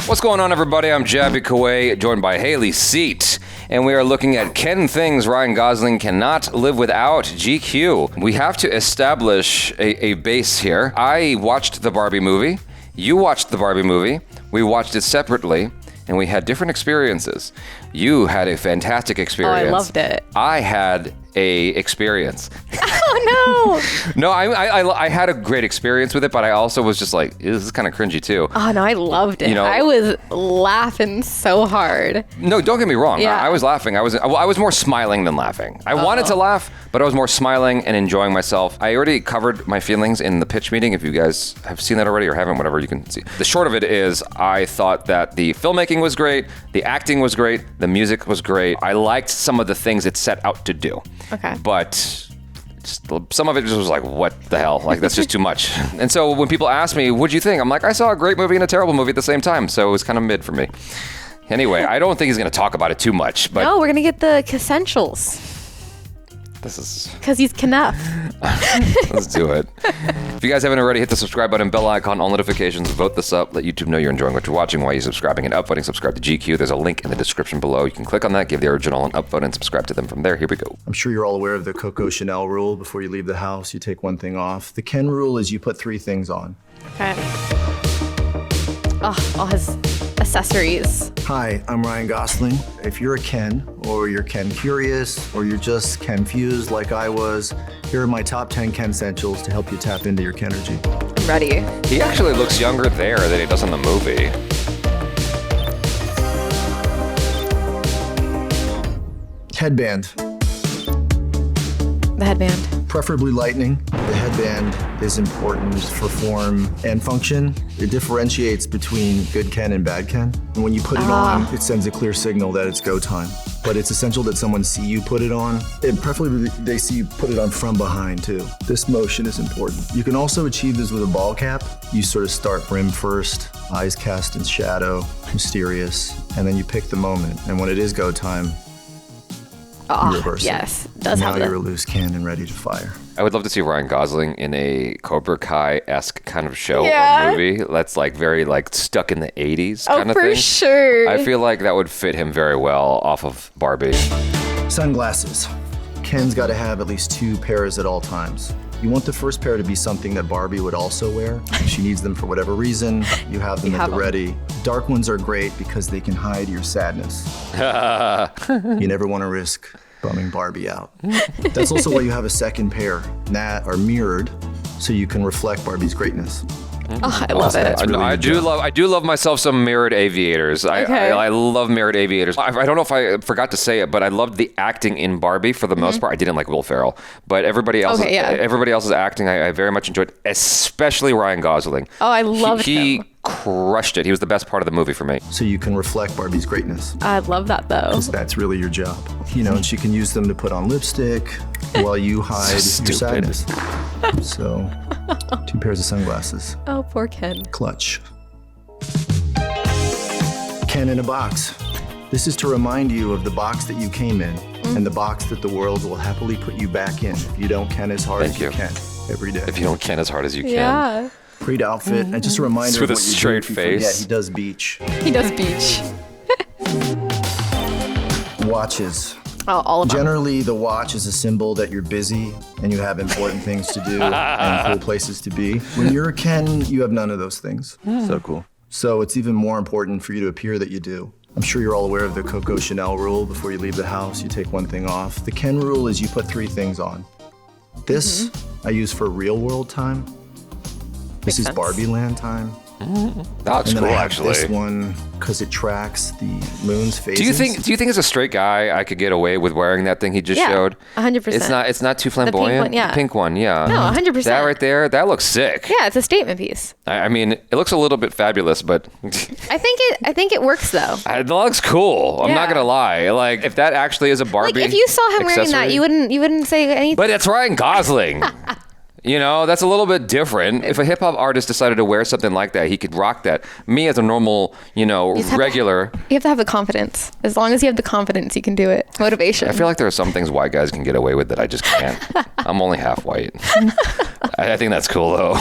What's going on, everybody? I'm Jabby Kaway, joined by Haley Seat, and we are looking at Ken things Ryan Gosling cannot live without. GQ. We have to establish a base here. I watched the Barbie movie. You watched the Barbie movie. We watched it separately, and we had different experiences. You had a fantastic experience. Oh, I loved it. I had a experience. Oh, no. No, I had a great experience with it, but I also was just like, this is kind of cringy too. Oh, no, I loved it. You know, I was laughing so hard. No, don't get me wrong. Yeah. I was laughing. I was more smiling than laughing. I wanted to laugh, but I was more smiling and enjoying myself. I already covered my feelings in the pitch meeting. If you guys have seen that already or haven't, whatever, you can see. The short of it is I thought that the filmmaking was great, the acting was great, the music was great. I liked some of the things it set out to do. Okay. But some of it just was like, what the hell? Like, that's just too much. And so when people ask me, what'd you think? I'm like, I saw a great movie and a terrible movie at the same time. So it was kind of mid for me. Anyway, I don't think he's going to talk about it too much. But No, we're going to get the essentials. This is... Because he's Knuff. Let's do it. If you guys haven't already, hit the subscribe button, bell icon, all notifications, vote this up, let YouTube know you're enjoying what you're watching while you're subscribing and upvoting. Subscribe to GQ. There's a link in the description below. You can click on that, give the original an upvote, and subscribe to them from there. Here we go. I'm sure you're all aware of the Coco Chanel rule. Before you leave the house, you take one thing off. The Ken rule is you put 3 things on. Okay. Oh, all his accessories. Hi, I'm Ryan Gosling. If you're a Ken, or you're Ken curious, or you're just Ken-fused like I was, here are my top 10 Ken essentials to help you tap into your Kenergy. I'm ready. He actually looks younger there than he does in the movie. Headband. The headband. Preferably lightning. The headband is important for form and function. It differentiates between good Ken and bad Ken. And when you put it on, it sends a clear signal that it's go time. But it's essential that someone see you put it on, and preferably they see you put it on from behind too. This motion is important. You can also achieve this with a ball cap. You sort of start brim first, eyes cast in shadow, mysterious, and then you pick the moment. And when it is go time, you reverse it. Yes, does now have you're a it. loose cannon ready to fire. I would love to see Ryan Gosling in a Cobra Kai-esque kind of show Yeah. or movie that's like very like stuck in the 80s kind of for thing. sure. I feel like that would fit him very well off of Barbie. Sunglasses. Ken's got to have at least 2 pairs at all times. You want the first pair to be something that Barbie would also wear. If she needs them for whatever reason, you have them at the ready. Dark ones are great because they can hide your sadness. You never want to risk bumming Barbie out. That's also why you have a second pair, that are mirrored, so you can reflect Barbie's greatness. Oh, I love it. I do love myself some mirrored aviators. Okay. I love mirrored aviators. I don't know if I forgot to say it, but I loved the acting in Barbie for the most part. I didn't like Will Ferrell, but everybody else's acting I very much enjoyed, especially Ryan Gosling. Oh, I loved him. He crushed it. He was the best part of the movie for me. So you can reflect Barbie's greatness. I love that though. 'Cause that's really your job. You know, and she can use them to put on lipstick while you hide your sadness. So, 2 pairs of sunglasses. Oh, poor Ken. Clutch. Ken in a box. This is to remind you of the box that you came in and the box that the world will happily put you back in if you don't Ken as hard as you can every day. If you don't Ken as hard as you can. Yeah. Great outfit, and just a reminder With of a what you straight do if you forget, face. he does beach. He does beach. Watches. Oh, all of them. Generally, the watch is a symbol that you're busy and you have important things to do and cool places to be. When you're a Ken, you have none of those things. So cool. So it's even more important for you to appear that you do. I'm sure you're all aware of the Coco Chanel rule. Before you leave the house, you take one thing off. The Ken rule is you put 3 things on. This I use for real world time. This is sense. Barbie land time. That looks And then cool, I have actually. this one because it tracks the moon's phases. Do you think as a straight guy I could get away with wearing that thing he just showed? 100%. It's not too flamboyant. one, yeah. The pink one, yeah. No, 100%. That right there, that looks sick. Yeah, it's a statement piece. I mean, it looks a little bit fabulous, but I think it works though. it looks cool. I'm not Yeah. gonna lie. Like, if that actually is a Barbie, Like if you saw him wearing that, accessory- you wouldn't say anything. But it's Ryan Gosling. You know, that's a little bit different. If a hip hop artist decided to wear something like that, he could rock that. Me as a normal, regular. You have to have the confidence. As long as you have the confidence, you can do it. Motivation. I feel like there are some things white guys can get away with that I just can't. I'm only half white. I think that's cool though.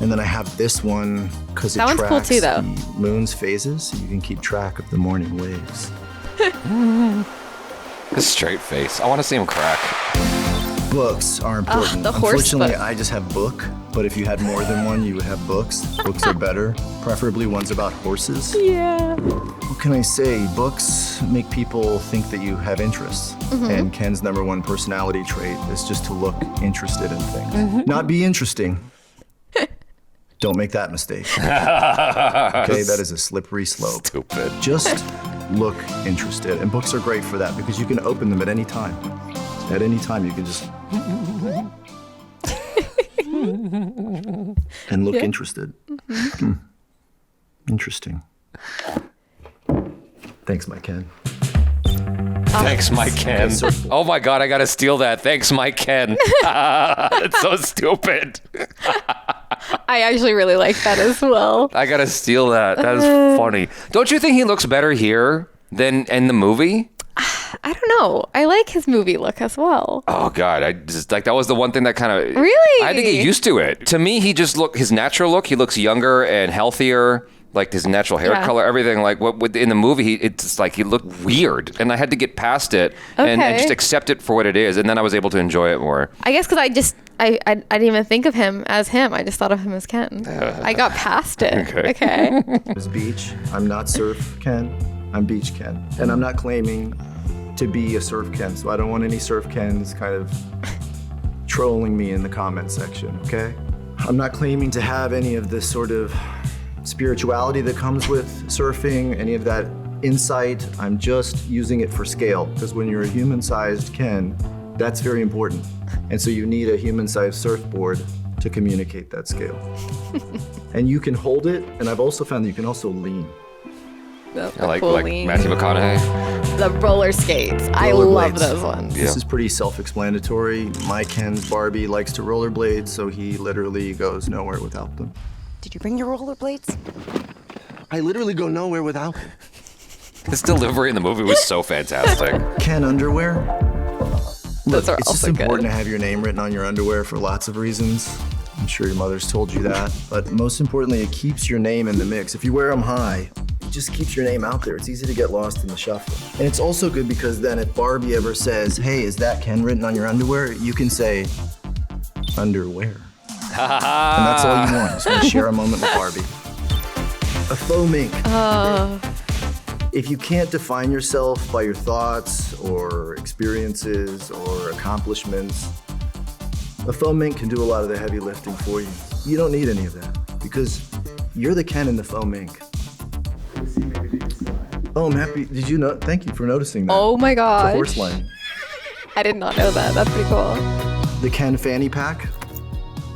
And then I have this one because it That one's tracks cool too, though. the moon's phases, so you can keep track of the morning waves. His straight face. I want to see him crack. Books are important. the horse Unfortunately, book. I just have book, but if you had more than one, you would have books. Books are better, preferably ones about horses. Yeah. What can I say? Books make people think that you have interests. And Ken's number one personality trait is just to look interested in things. Not be interesting. Don't make that mistake. Okay, that is a slippery slope. Stupid. Just look interested. And books are great for that because you can open them at any time. At any time, you can just and look interested. Interesting. Thanks, my Ken. Thanks, Mike Ken. Oh my God, I gotta steal that. Thanks, Mike Ken. That's so stupid. I actually really like that as well. I gotta steal that. That is funny. Don't you think he looks better here than in the movie? I don't know. I like his movie look as well. Oh God, I just like that was the one thing that kind of Really? I had to get used to it. To me, he just his natural look. He looks younger and healthier. Like his natural hair color, everything. Like what in the movie, it's like he looked weird, and I had to get past it and just accept it for what it is, and then I was able to enjoy it more. I guess because I didn't even think of him as him. I just thought of him as Ken. I got past it. Okay. It's beach. I'm not surf Ken. I'm beach Ken. And I'm not claiming to be a surf Ken, so I don't want any surf Kens kind of trolling me in the comment section, okay? I'm not claiming to have any of this sort of spirituality that comes with surfing, any of that insight. I'm just using it for scale, because when you're a human-sized Ken, that's very important. And so you need a human-sized surfboard to communicate that scale. And you can hold it, and I've also found that you can also lean. I like Matthew McConaughey. The roller skates. I love those ones. This is pretty self-explanatory. My Ken's Barbie likes to rollerblade, so he literally goes nowhere without them. Did you bring your rollerblades? I literally go nowhere without them. His delivery in the movie was so fantastic. Ken underwear? Look, Those are it's just also important good. to have your name written on your underwear for lots of reasons. I'm sure your mother's told you that. But most importantly, it keeps your name in the mix. If you wear them high, it just keeps your name out there. It's easy to get lost in the shuffle. And it's also good because then if Barbie ever says, hey, is that Ken written on your underwear? You can say, underwear. And that's all you want. Just want to share a moment with Barbie. A faux mink. If you can't define yourself by your thoughts or experiences or accomplishments, a faux mink can do a lot of the heavy lifting for you. You don't need any of that because you're the Ken in the faux mink. Oh, I'm happy. Did you know? Thank you for noticing that. Oh my The gosh. horse line. I did not know that. That's pretty cool. The Ken fanny pack.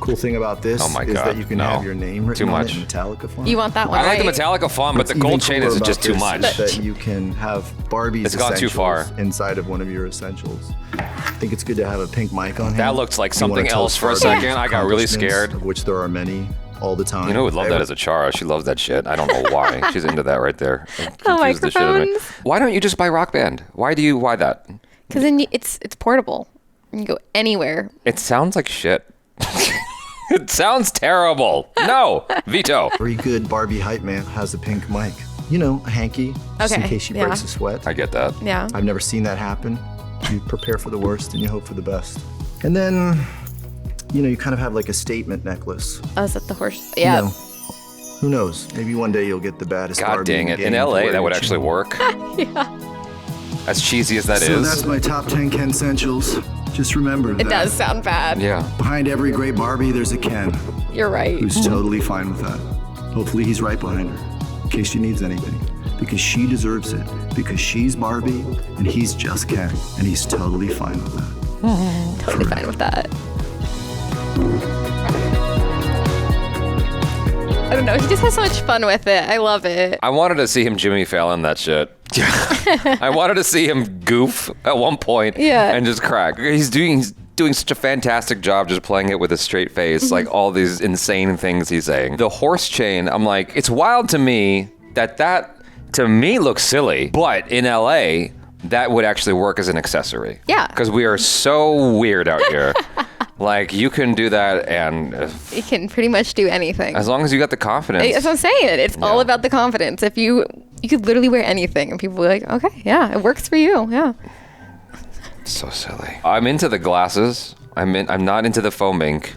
Cool thing about this Oh my is God, that you can no. have your name written Too on much. it in Metallica font. You want that one, I like right? the Metallica font, but the What's gold even chain cooler is about just too this much. is that you can have Barbie's It's gone too essentials far. inside of one of your essentials. I think it's good to have a pink mic on hand. That looked like If you wanna something tell else for a Barbie second. I got really accomplishments, scared. Of which there are many all the time. You know who would love that as a Chara? She loves that shit. I don't know why. She's into that right there. It confuses the shit out of me. microphones. Why don't you just buy Rock Band? Why that? Because then it's portable. You can go anywhere. It sounds like shit. It sounds terrible. No, veto. Very good Barbie hype man has a pink mic. You know, a hanky, just in Okay, case she yeah. breaks a sweat. I get that. Yeah. I've never seen that happen. You prepare for the worst and you hope for the best. And then, you kind of have like a statement necklace. Oh, is that the horse? Yeah. You know, who knows? Maybe one day you'll get the baddest God Barbie dang the it. In game to LA, wear that would your actually chin. work. As cheesy as that So is. that's my top 10 Ken essentials. Just remember that It does sound bad. Yeah. behind every great Barbie, there's a Ken You're right. who's totally fine with that. Hopefully he's right behind her, in case she needs anything. Because she deserves it. Because she's Barbie, and he's just Ken, and he's totally fine with that. Totally fine with that. I don't know. He just has so much fun with it. I love it. I wanted to see him Jimmy Fallon that shit. I wanted to see him goof at one point Yeah. and just crack. He's doing such a fantastic job just playing it with a straight face, like all these insane things he's saying. The horse chain, I'm like, it's wild to me that to me looks silly, but in LA, that would actually work as an accessory. Yeah. Because we are so weird out here. Like, you can do that, and You can pretty much do anything. as long as you got the confidence. That's what I'm saying. It's all about the confidence. If you could literally wear anything, and people will be like, okay, yeah, it works for you. Yeah. So silly. I'm into the glasses. I'm not into the faux mink.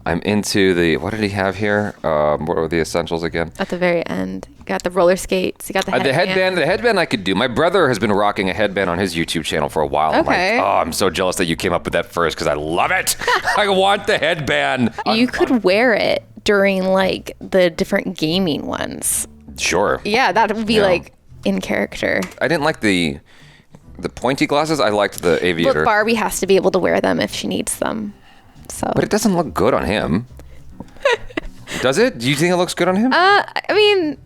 I'm into the, what did he have here? What were the essentials again? At the very end, you got the roller skates. You got the headband. The headband I could do. My brother has been rocking a headband on his YouTube channel for a while. Okay. I'm like, I'm so jealous that you came up with that first because I love it. I want the headband. You could wear it during like the different gaming ones. Sure. Yeah, that would be like in character. I didn't like the pointy glasses. I liked the aviator. But Barbie has to be able to wear them if she needs them. So. But it doesn't look good on him. Does it? Do you think it looks good on him? I mean,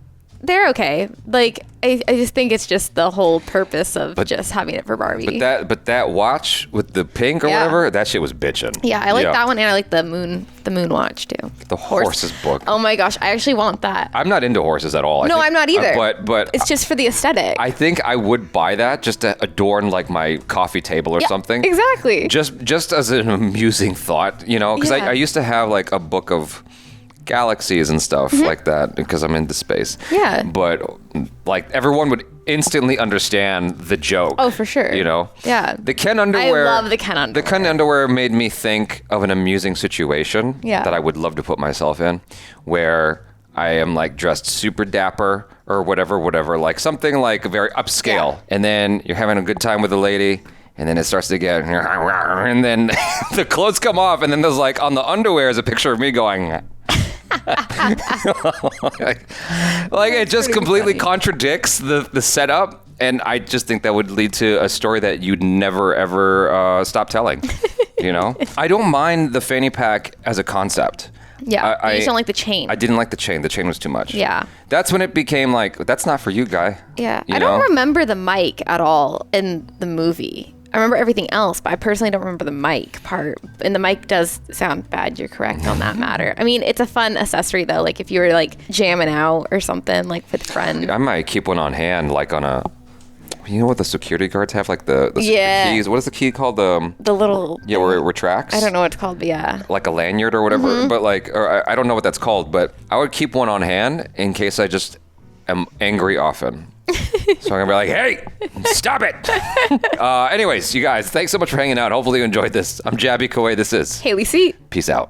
they're okay. Like, I just think it's just the whole purpose of just having it for Barbie. But that watch with the pink or whatever, that shit was bitching. Yeah, I like that one, and I like the moon watch too. The horse's book. Oh my gosh, I actually want that. I'm not into horses at all. I'm not either. But it's just for the aesthetic. I think I would buy that just to adorn like my coffee table or something. Exactly. Just as an amusing thought, because I used to have like a book of galaxies and stuff like that because I'm into space. Yeah. But like everyone would instantly understand the joke. Oh, for sure. Yeah. The Ken underwear. I love the Ken underwear. The Ken underwear made me think of an amusing situation that I would love to put myself in, where I am like dressed super dapper or whatever, like something like very upscale. Yeah. And then you're having a good time with a lady. And then it starts to get, and then the clothes come off, and then there's like on the underwear is a picture of me going, like it just completely contradicts the setup, and I just think that would lead to a story that you'd never ever stop telling. I don't mind the fanny pack as a concept. Yeah, I just don't like the chain. I didn't like the chain. The chain was too much. Yeah. That's when it became like, that's not for you, guy. Yeah. I don't remember the mic at all in the movie. I remember everything else, but I personally don't remember the mic part. And the mic does sound bad. You're correct on that matter. I mean, it's a fun accessory, though. Like, if you were, like, jamming out or something, like, with friends. I might keep one on hand, like, on a... You know what the security guards have? Like, the keys. What is the key called? The little... Yeah, where it retracts. I don't know what it's called, but yeah. Like a lanyard or whatever. But, like... Or I don't know what that's called, but I would keep one on hand in case I just am angry often. So I'm gonna be like, hey, stop it. Anyways, you guys, thanks so much for hanging out. Hopefully you enjoyed this. I'm Jabby Kaway. This is Haley C. Peace out.